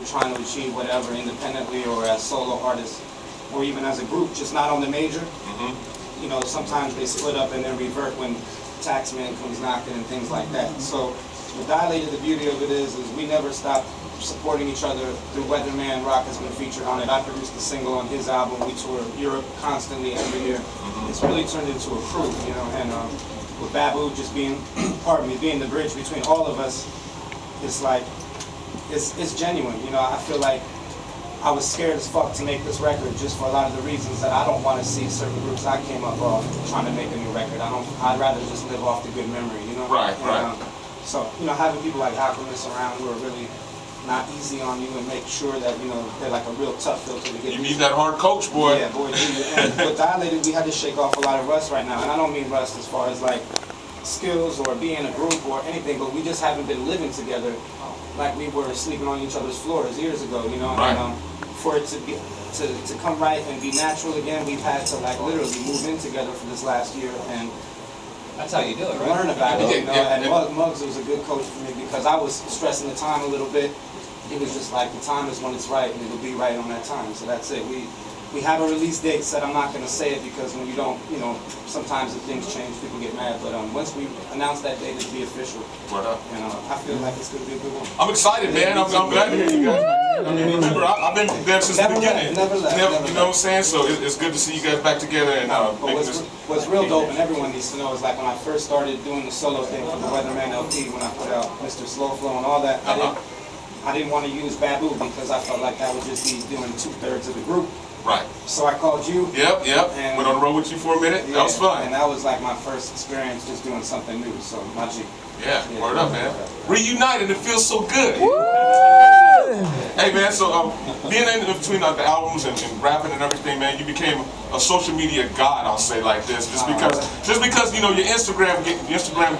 trying to achieve whatever independently or as solo artists or even as a group, just not on the major. You know, sometimes they split up and then revert when Taxman comes knocking and things like that. So with Dilated, the beauty of it is we never stop supporting each other. Through Weatherman, Rock has been featured on it. I produced a single on his album. We tour Europe constantly every year. It's really turned into a crew, you know, and with Babu just being, pardon me, being the bridge between all of us, it's like, it's genuine, you know. I feel like I was scared as fuck to make this record just for a lot of the reasons that I don't want to see certain groups I came up off trying to make a new record. I'd rather just live off the good memory, you know? Right, right. So, you know, having people like Alchemist around who are really not easy on you and make sure that, you know, they're like a real tough filter to get. You need that hard coach, boy. Yeah, boy, do you. And with Dilated, we had to shake off a lot of rust right now. And I don't mean rust as far as like skills or being a group or anything, but we just haven't been living together like we were sleeping on each other's floors years ago, you know? Right. And for it to be to come right and be natural again, we've had to like literally move in together for this last year and that's how you do it, right? Learn about it, you know. And Muggs was a good coach for me because I was stressing the time a little bit. He was just like, the time is when it's right, and it'll be right on that time. So that's it. We have a release date set. I'm not going to say it because when you don't, you know, sometimes if things change, people get mad. But once we announce that date, it'll be official. What up? And I feel like it's going to be a good one. I'm excited, man. I'm glad to hear you guys. Remember, I've been there since the beginning. Never left. You know what I'm saying? So it's good to see you guys back together. And but what's real dope, and everyone needs to know, is like when I first started doing the solo thing for the Weatherman LP, when I put out Mr. Slow Flow and all that, I didn't want to use Babu because I felt like that would just be doing 2/3 of the group. Right. So I called you. Yep. And went on the road with you for a minute. Yeah, that was fun. And that was like my first experience just doing something new. So my G. Yeah, word up, man. Reunited, it feels so good. Hey, man, so being in between the albums and rapping and everything, man, you became a social media god, I'll say like this, just because you know your Instagram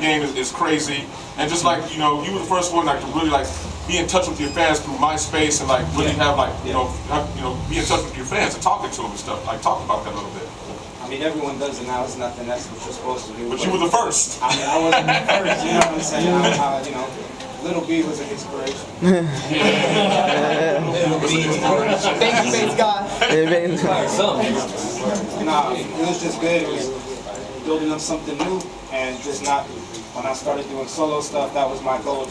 game is crazy, and just like, you know, you were the first one like to really like be in touch with your fans through MySpace and like really have like you know be in touch with your fans and talking to them and stuff. Like talk about that a little bit. I mean, everyone does it now. It's nothing. That's what you're supposed to do. But you were the first. I mean, I wasn't the first. You know what I'm saying? You know, Little B was an inspiration. Thank you, Bates God. Nah, it was just good. It was building up something new, and just not. When I started doing solo stuff, that was my goal.